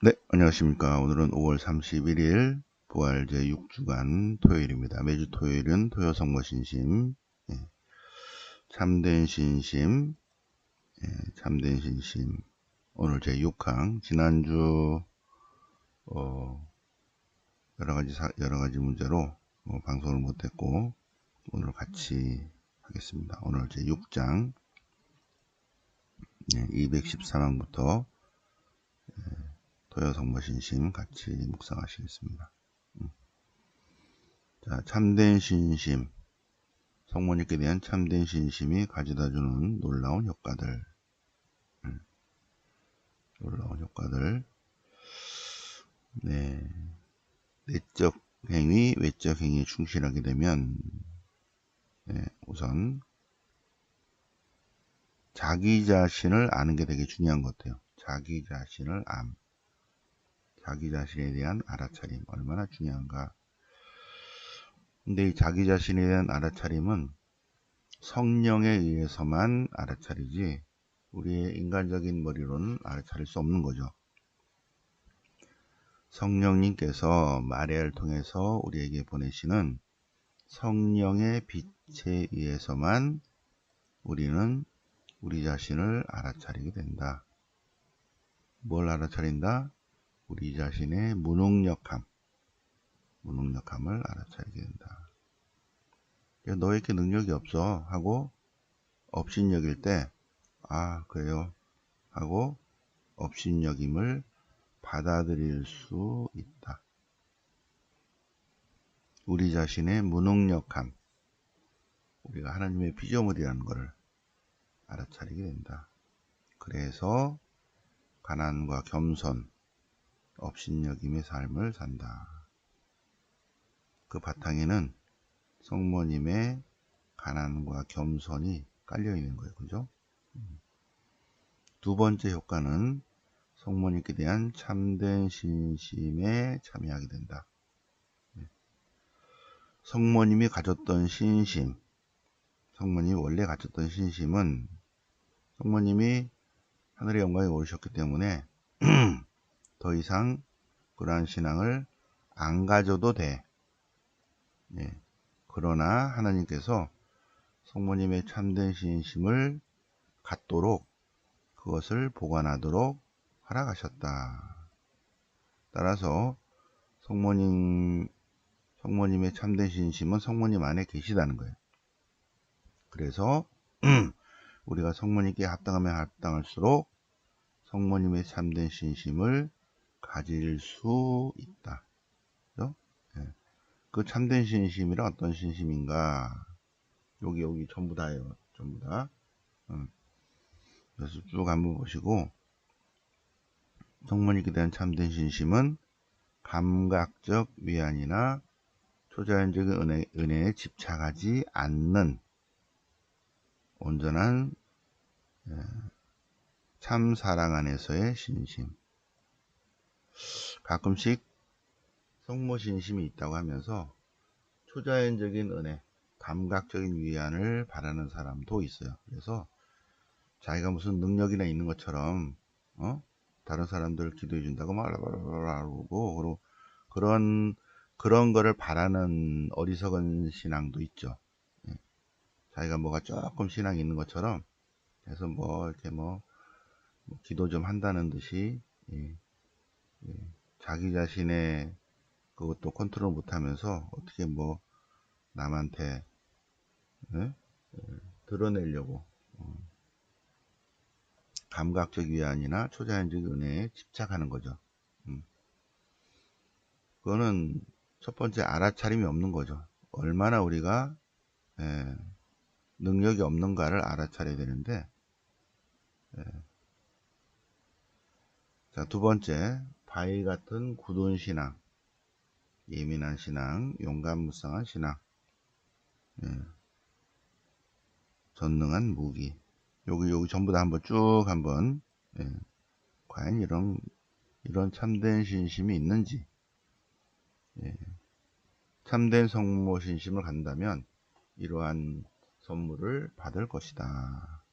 네, 안녕하십니까. 오늘은 5월 31일 부활제 6주간 토요일입니다. 매주 토요일은 토요성모신심, 참된 신심, 참된 신심. 오늘 제 6항, 지난주 여러가지 문제로 방송을 못했고 오늘 같이 하겠습니다. 오늘 제 6장 213항부터 토요성모신심 같이 묵상하시겠습니다. 자, 참된 신심. 성모님께 대한 참된 신심이 가져다주는 놀라운 효과들. 네. 내적 행위, 외적 행위에 충실하게 되면, 우선, 자기 자신을 아는 게 되게 중요한 것 같아요. 자기 자신에 대한 알아차림. 얼마나 중요한가. 근데 이 자기 자신에 대한 알아차림은 성령에 의해서만 알아차리지, 우리의 인간적인 머리로는 알아차릴 수 없는 거죠. 성령님께서 마리아를 통해서 우리에게 보내시는 성령의 빛에 의해서만 우리는 우리 자신을 알아차리게 된다. 뭘 알아차린다? 우리 자신의 무능력함을 알아차리게 된다. 너 이렇게 능력이 없어 하고 업신여길 때, 아 그래요 하고 업신여김을 받아들일 수 있다. 우리 자신의 무능력함, 우리가 하나님의 피조물이라는 것을 알아차리게 된다. 그래서 가난과 겸손, 업신여김의 삶을 산다. 그 바탕에는 성모님의 가난과 겸손이 깔려 있는 거예요. 그죠? 두 번째 효과는 성모님께 대한 참된 신심에 참여하게 된다. 성모님이 가졌던 신심, 성모님이 원래 가졌던 신심은 성모님이 하늘의 영광에 오르셨기 때문에 더 이상 그러한 신앙을 안 가져도 돼. 그러나 하나님께서 성모님의 참된 신심을 갖도록 그것을 보관하도록 허락하셨다. 따라서 성모님의 참된 신심은 성모님 안에 계시다는 거예요. 그래서 우리가 성모님께 합당하면 합당할수록 성모님의 참된 신심을 가질 수 있다. 그렇죠? 그 참된 신심이란 어떤 신심인가? 여기 전부 다예요. 전부 다. 그래서 쭉 한번 보시고, 성모님께 대한 참된 신심은 감각적 위안이나 초자연적인 은혜에 집착하지 않는 온전한 참 사랑 안에서의 신심. 가끔씩 성모 신심이 있다고 하면서 초자연적인 은혜, 감각적인 위안을 바라는 사람도 있어요. 그래서 자기가 무슨 능력이나 있는 것처럼 다른 사람들 기도해 준다고 말하고 그런 거를 바라는 어리석은 신앙도 있죠. 자기가 뭐가 조금 신앙이 있는 것처럼 해서 이렇게 기도 좀 한다는 듯이 자기 자신의 그것도 컨트롤 못하면서 어떻게 남한테 드러내려고 감각적 위안이나 초자연적 은혜에 집착하는 거죠. 그거는 첫 번째 알아차림이 없는 거죠. 얼마나 우리가 능력이 없는가를 알아차려야 되는데, 자, 두 번째, 바위 같은 굳은 신앙, 예민한 신앙, 용감무쌍한 신앙, 전능한 무기. 여기 전부 다 한번 과연 이런 참된 신심이 있는지, 참된 성모 신심을 갖는다면 이러한 선물을 받을 것이다.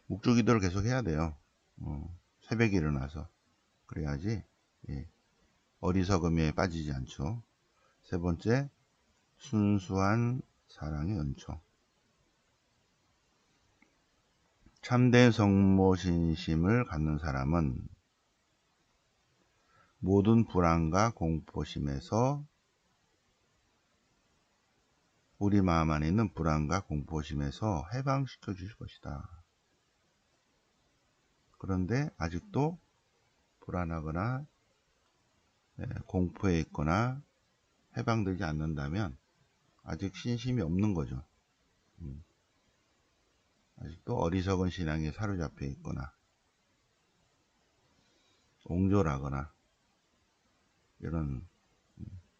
묵주 기도를 계속 해야 돼요. 새벽에 일어나서. 그래야지 예, 어리석음에 빠지지 않죠. 세 번째, 순수한 사랑의 은총. 참된 성모신심을 갖는 사람은 모든 불안과 공포심에서 우리 마음 안에 있는 불안과 공포심에서 해방시켜 주실 것이다. 그런데 아직도 불안하거나 공포에 있거나 해방되지 않는다면 아직 신심이 없는 거죠. 아직도 어리석은 신앙에 사로잡혀 있거나 옹졸하거나 이런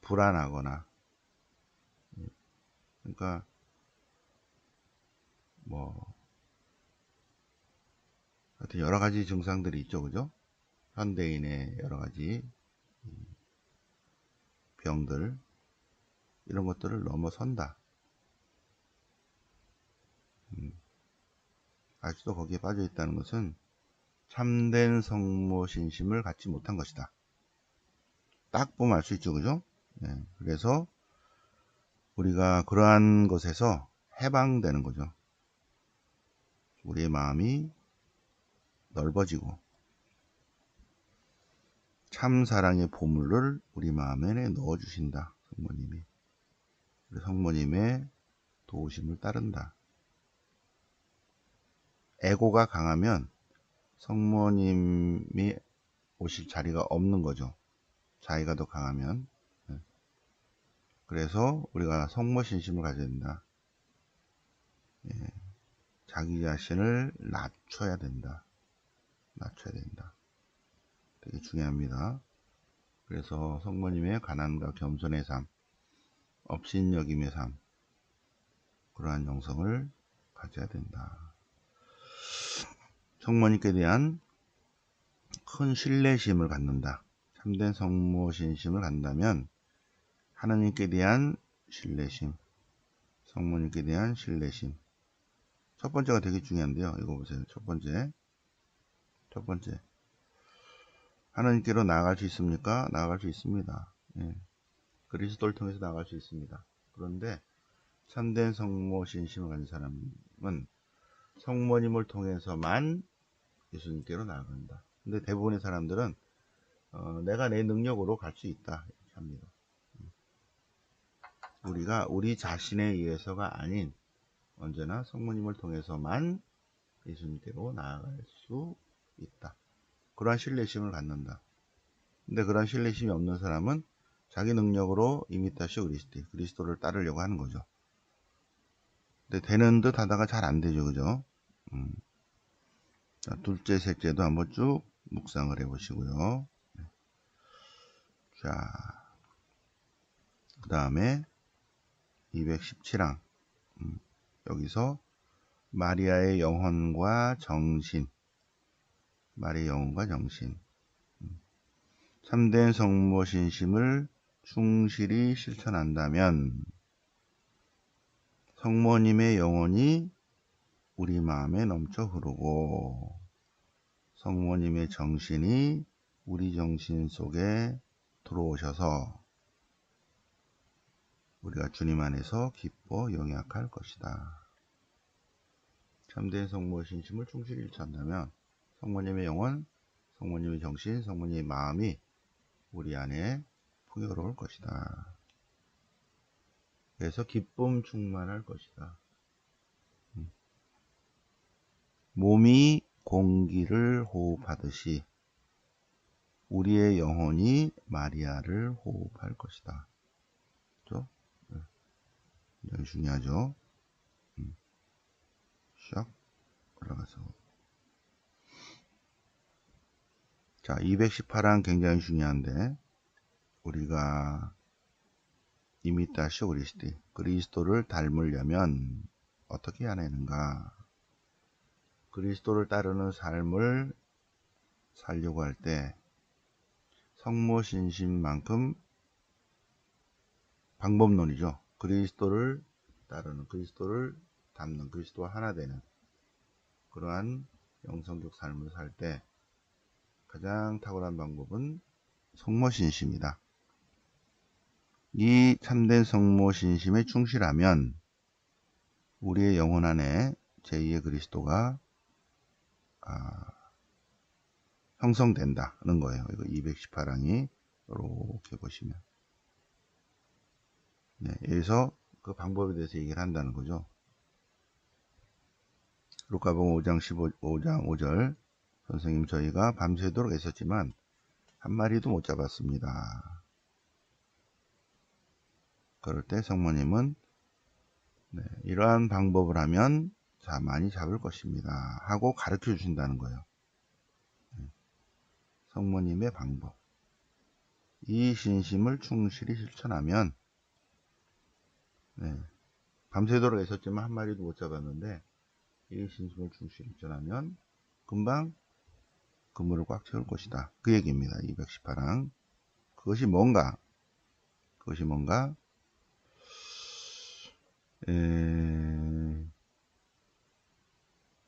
불안하거나, 그러니까 뭐 하여튼 여러 가지 증상들이 있죠, 그죠? 현대인의 여러 가지 병들, 이런 것들을 넘어선다. 아직도 거기에 빠져 있다는 것은 참된 성모신심을 갖지 못한 것이다. 딱 보면 알 수 있죠, 그죠? 네, 그래서 우리가 그러한 것에서 해방되는 거죠. 우리의 마음이 넓어지고 참 사랑의 보물을 우리 마음에 넣어주신다. 성모님이. 성모님의 도우심을 따른다. 에고가 강하면 성모님이 오실 자리가 없는 거죠. 자기가 더 강하면. 그래서 우리가 성모신심을 가져야 된다. 자기 자신을 낮춰야 된다. 낮춰야 된다. 되게 중요합니다. 그래서 성모님의 가난과 겸손의 삶, 업신여김의 삶, 그러한 영성을 가져야 된다. 성모님께 대한 큰 신뢰심을 갖는다. 참된 성모신심을 갖는다면 하나님께 대한 신뢰심, 성모님께 대한 신뢰심. 첫 번째가 되게 중요한데요. 이거 보세요. 첫 번째. 하나님께로 나아갈 수 있습니까? 나아갈 수 있습니다. 예. 그리스도를 통해서 나아갈 수 있습니다. 그런데 참된 성모신심을 가진 사람은 성모님을 통해서만 예수님께로 나아간다. 근데 대부분의 사람들은 내가 내 능력으로 갈 수 있다 이렇게 합니다. 우리가 우리 자신에 의해서가 아닌 언제나 성모님을 통해서만 예수님께로 나아갈 수 있다. 그러한 신뢰심을 갖는다. 근데 그러한 신뢰심이 없는 사람은 자기 능력으로 이미타시오 그리스도를 따르려고 하는 거죠. 근데 되는 듯 하다가 잘 안 되죠, 그죠? 자, 둘째, 셋째도 한번 쭉 묵상을 해보시고요. 자, 그 다음에 217항. 여기서 마리아의 영혼과 정신. 마리아의 영혼과 정신. 참된 성모신심을 충실히 실천한다면 성모님의 영혼이 우리 마음에 넘쳐 흐르고 성모님의 정신이 우리 정신 속에 들어오셔서 우리가 주님 안에서 기뻐 영약할 것이다. 참된 성모신심을 충실히 실천한다면 성모님의 영혼, 성모님의 정신, 성모님의 마음이 우리 안에 풍요로울 것이다. 그래서 기쁨 충만할 것이다. 몸이 공기를 호흡하듯이 우리의 영혼이 마리아를 호흡할 것이다. 그렇죠? 굉장히 중요하죠. 샥 올라가서. 자, 218항 굉장히 중요한데 우리가 이미타시오 그리스도를 닮으려면 어떻게 해야 하는가? 그리스도를 따르는 삶을 살려고 할 때 성모신심만큼 방법론이죠. 그리스도를 따르는, 그리스도를 닮는, 그리스도와 하나 되는 그러한 영성적 삶을 살 때 가장 탁월한 방법은 성모신심이다. 이 참된 성모신심에 충실하면 우리의 영혼 안에 제2의 그리스도가 형성된다는 거예요. 이거 218항이 이렇게 보시면. 네, 여기서 그 방법에 대해서 얘기를 한다는 거죠. 루카복음 5장 5장 5절 선생님 저희가 밤새도록 애썼지만 한 마리도 못 잡았습니다. 그럴 때 성모님은 이러한 방법을 하면 자 많이 잡을 것입니다 하고 가르쳐 주신다는 거예요. 성모님의 방법. 이 신심을 충실히 실천하면 밤새도록 애썼지만 한 마리도 못 잡았는데 이 신심을 충실히 실천하면 금방 그물을 꽉 채울 것이다. 그 얘기입니다. 218항. 그것이 뭔가?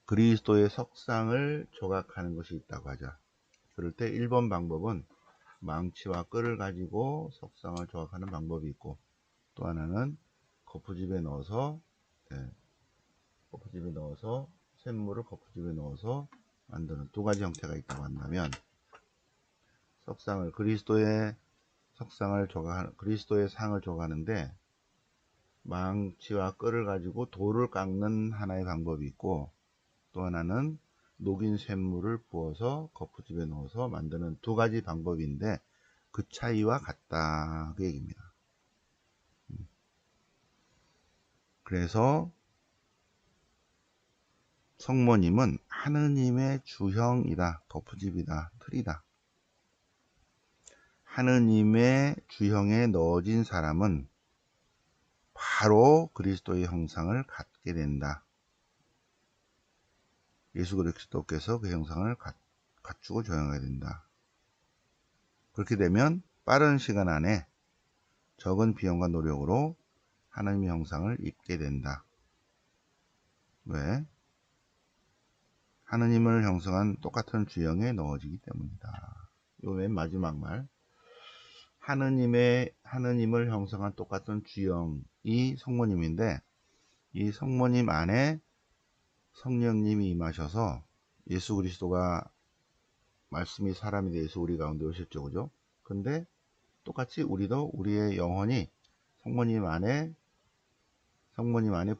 그리스도의 석상을 조각하는 것이 있다고 하자. 그럴 때 1번 방법은 망치와 끌을 가지고 석상을 조각하는 방법이 있고, 또 하나는 거푸집에 넣어서 샘물을 거푸집에 넣어서 만드는 두 가지 형태가 있다고 한다면, 그리스도의 상을 조각하는데 망치와 끌을 가지고 돌을 깎는 하나의 방법이 있고, 또 하나는 녹인 샘물을 부어서 거푸집에 넣어서 만드는 두 가지 방법인데 그 차이와 같다, 그 얘기입니다. 그래서 성모님은 하느님의 주형이다, 거푸집이다, 틀이다. 하느님의 주형에 넣어진 사람은 바로 그리스도의 형상을 갖게 된다. 예수 그리스도께서 그 형상을 갖추고 조형하게 된다. 그렇게 되면 빠른 시간 안에 적은 비용과 노력으로 하나님의 형상을 입게 된다. 왜? 하느님을 형성한 똑같은 주형에 넣어지기 때문이다. 요 맨 마지막 말. 하느님을 형성한 똑같은 주형이 성모님인데, 이 성모님 안에 성령님이 임하셔서 예수 그리스도가 말씀이 사람이 돼서 우리 가운데 오셨죠, 그죠? 근데 똑같이 우리도 우리의 영혼이 성모님 안에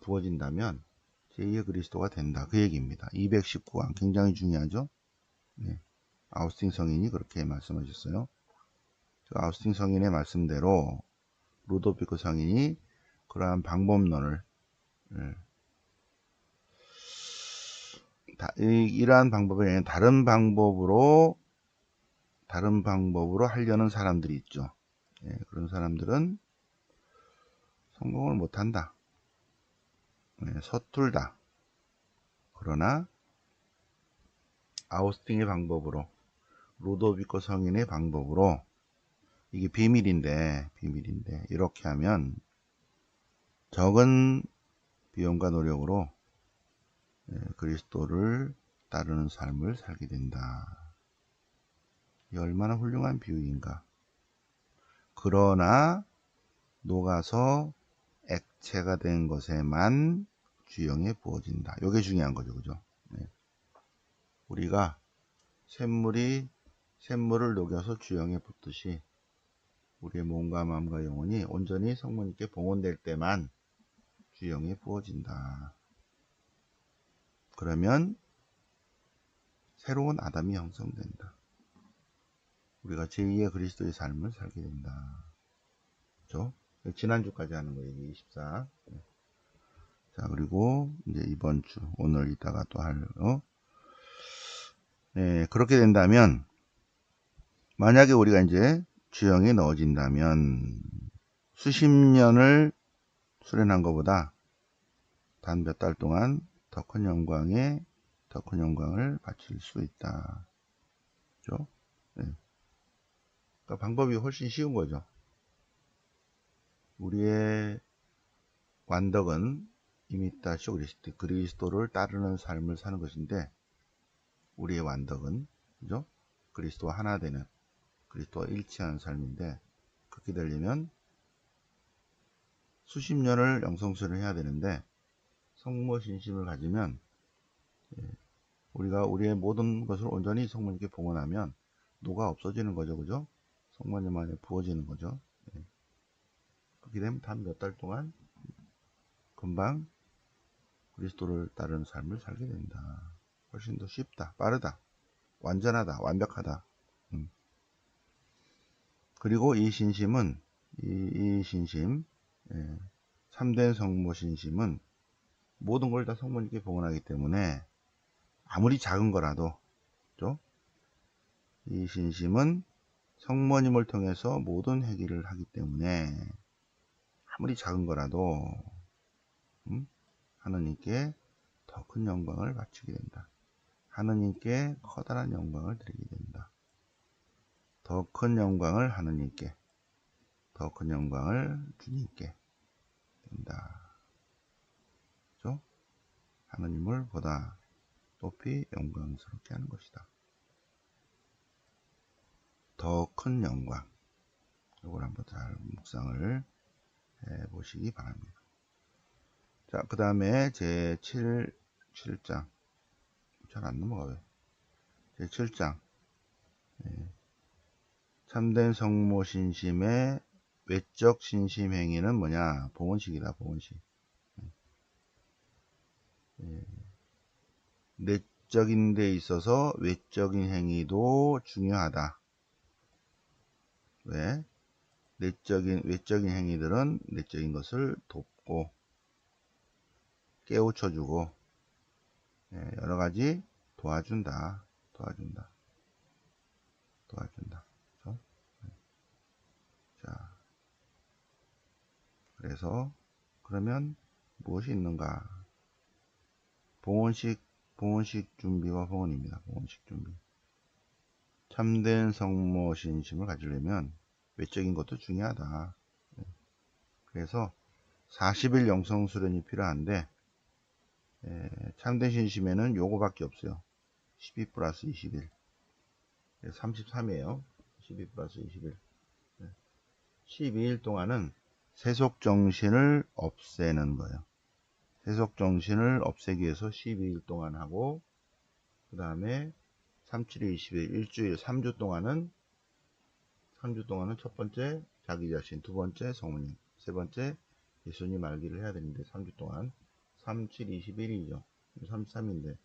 부어진다면 제2의 그리스도가 된다, 그 얘기입니다. 219항 굉장히 중요하죠. 아우스틴 성인이 그렇게 말씀하셨어요. 아우스틴 성인의 말씀대로 루도비코 성인이 그러한 방법론을 이러한 방법이 아니라 다른 방법으로 하려는 사람들이 있죠. 그런 사람들은 성공을 못한다. 서툴다. 그러나 아우스틴의 방법으로, 루도비코 성인의 방법으로, 이게 비밀인데 이렇게 하면 적은 비용과 노력으로 그리스도를 따르는 삶을 살게 된다. 이 얼마나 훌륭한 비유인가. 그러나 녹아서 액체가 된 것에만 주형에 부어진다. 이게 중요한 거죠, 그죠? 우리가 샘물을 녹여서 주형에 붓듯이 우리의 몸과 마음과 영혼이 온전히 성모님께 봉헌될 때만 주형에 부어진다. 그러면 새로운 아담이 형성된다. 우리가 제2의 그리스도의 삶을 살게 된다. 그렇죠? 지난주까지 하는 거예요. 24. 자, 그리고 이제 이번 주, 오늘 이따가 또 그렇게 된다면, 만약에 우리가 이제 주형에 넣어진다면 수십 년을 수련한 것보다 단 몇 달 동안 더 큰 영광을 바칠 수 있다. 그렇죠? 그러니까 방법이 훨씬 쉬운 거죠. 우리의 완덕은 이미타쇼 그리스도를 따르는 삶을 사는 것인데, 우리의 완덕은, 그죠? 그리스도와 하나 되는, 그리스도와 일치하는 삶인데, 그렇게 되려면 수십 년을 영성수를 해야 되는데, 성모신심을 가지면 우리가 우리의 모든 것을 온전히 성모님께 봉헌하면 노가 없어지는 거죠. 그죠? 성모님 안에 부어지는 거죠. 그렇게 되면 단 몇 달 동안 금방 그리스도를 따르는 삶을 살게 된다. 훨씬 더 쉽다, 빠르다, 완전하다, 완벽하다. 그리고 이 신심은 이 신심, 참된 성모 신심은 모든 걸 다 성모님께 봉헌하기 때문에 아무리 작은 거라도, 그렇죠? 이 신심은 성모님을 통해서 모든 회개를 하기 때문에 아무리 작은 거라도 하느님께 더 큰 영광을 바치게 된다. 하느님께 커다란 영광을 드리게 된다. 더 큰 영광을 하느님께, 더 큰 영광을 주님께 된다. 그렇죠? 하느님을 보다 높이 영광스럽게 하는 것이다. 더 큰 영광. 이걸 한번 잘 묵상을 해 보시기 바랍니다. 자, 그 다음에 제 7장. 잘 안 넘어가, 왜? 제 7장. 참된 성모 신심의 외적 신심 행위는 뭐냐? 봉헌식이다, 봉헌식. 내적인 데 있어서 외적인 행위도 중요하다. 왜? 외적인 행위들은 내적인 것을 돕고 깨우쳐주고 여러 가지 도와준다. 그렇죠? 자, 그래서 그러면 무엇이 있는가? 봉헌식 준비와 봉헌입니다. 봉헌식 준비. 참된 성모 신심을 가지려면 외적인 것도 중요하다. 그래서 40일 영성 수련이 필요한데 참된 신심에는 요거밖에 없어요. 12 플러스 21. 33이에요. 12 플러스 21. 12일 동안은 세속정신을 없애는 거예요. 세속정신을 없애기 위해서 12일 동안 하고, 그 다음에 37일, 20일, 일주일, 3주 동안은 첫 번째 자기 자신, 두 번째 성모님, 세 번째 예수님 알기를 해야 되는데 3주 동안 3, 7, 21이죠. 33인데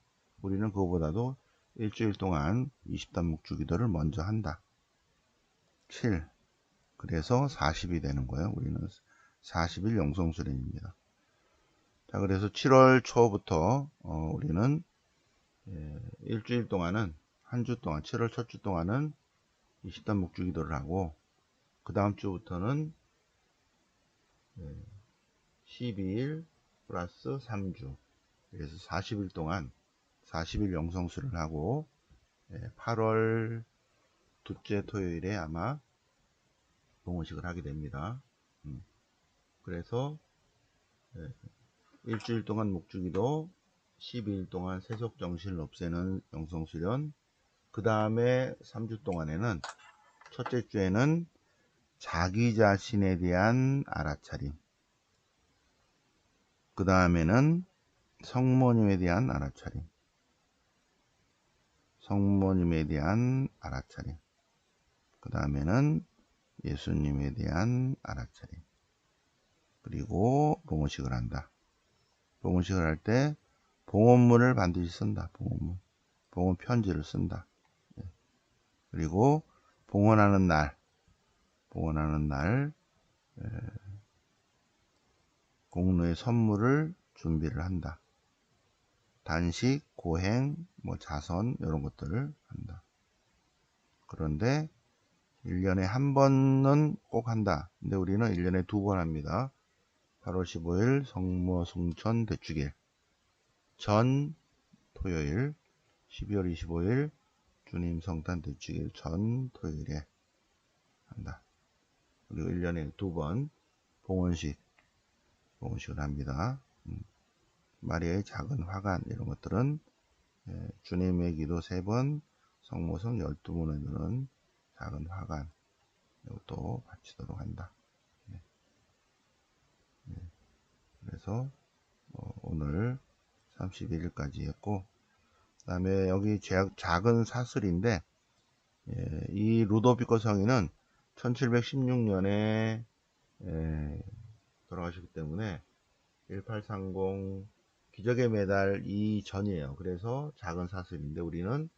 우리는 그거보다도 일주일 동안 20단 묵주기도를 먼저 한다. 7. 그래서 40이 되는 거예요. 우리는 40일 영성수련입니다. 자, 그래서 7월 초부터 우리는 일주일 동안은 한 주 동안 7월 첫 주 동안은 20단 묵주기도를 하고, 그 다음 주부터는 12일 플러스 3주, 그래서 40일 동안 40일 영성수를 하고 8월 둘째 토요일에 아마 봉헌식을 하게 됩니다. 그래서 일주일 동안 묵주기도, 12일 동안 세속정신을 없애는 영성수련, 그 다음에 3주 동안에는 첫째 주에는 자기 자신에 대한 알아차림, 그 다음에는 성모님에 대한 알아차림, 그 다음에는 예수님에 대한 알아차림, 그리고 봉헌식을 한다. 봉헌식을 할 때 봉헌문을 반드시 쓴다. 봉헌 편지를 쓴다. 그리고 봉헌하는 날 공로의 선물을 준비를 한다. 단식, 고행, 자선 이런 것들을 한다. 그런데 1년에 한 번은 꼭 한다. 근데 우리는 1년에 2번 합니다. 8월 15일 성모 숭천 대축일 전 토요일, 12월 25일 주님 성탄 대축일 전 토요일에 한다. 그리고 1년에 2번 봉헌식을 합니다. 마리아의 작은 화관 이런 것들은 주님의 기도 3번, 성모성 12문을 이루는 작은 화관, 이것도 바치도록 한다. 네. 네. 그래서 오늘 31일까지 했고, 그 다음에 여기 작은 사슬인데, 예, 이 루도비코 성인은 1716년에 돌아가시기 때문에 1830 기적의 메달 이전이에요. 그래서 작은 사슬인데 우리는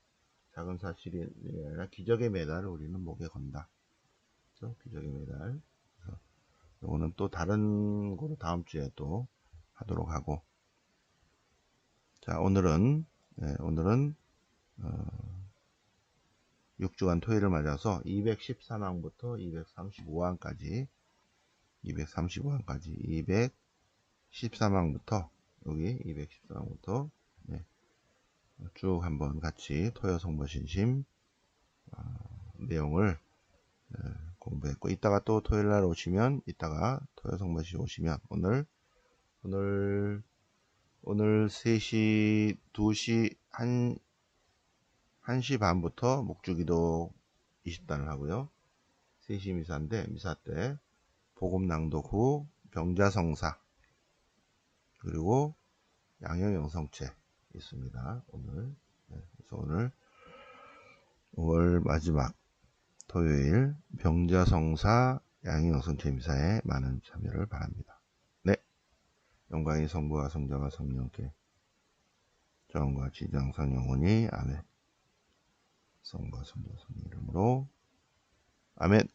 작은 사슬이 아니라 기적의 메달을 우리는 목에 건다. 그래서 기적의 메달. 이거는 또 다른 거로 다음 주에 또 하도록 하고. 자, 오늘은 6주간 토요일을 맞아서 214항부터 235항까지 213항부터 여기 213항부터 쭉 한번 같이 토요 성모신심 내용을 공부했고, 이따가 또 토요일날 오시면, 이따가 토요 성모신 오시면 오늘 3시 2시 1시 반부터 묵주기도 20단을 하고요. 3시 미사인데 미사 때 복음 낭독 후 병자성사 그리고 양형영성체 있습니다. 오늘. 그래서 오늘 5월 마지막 토요일 병자성사 양형영성체 미사에 많은 참여를 바랍니다. 네, 영광이 성부와 성자와 성령께 정과 지장성 영원히 아멘. 성부와 성자 성령 이름으로 아멘.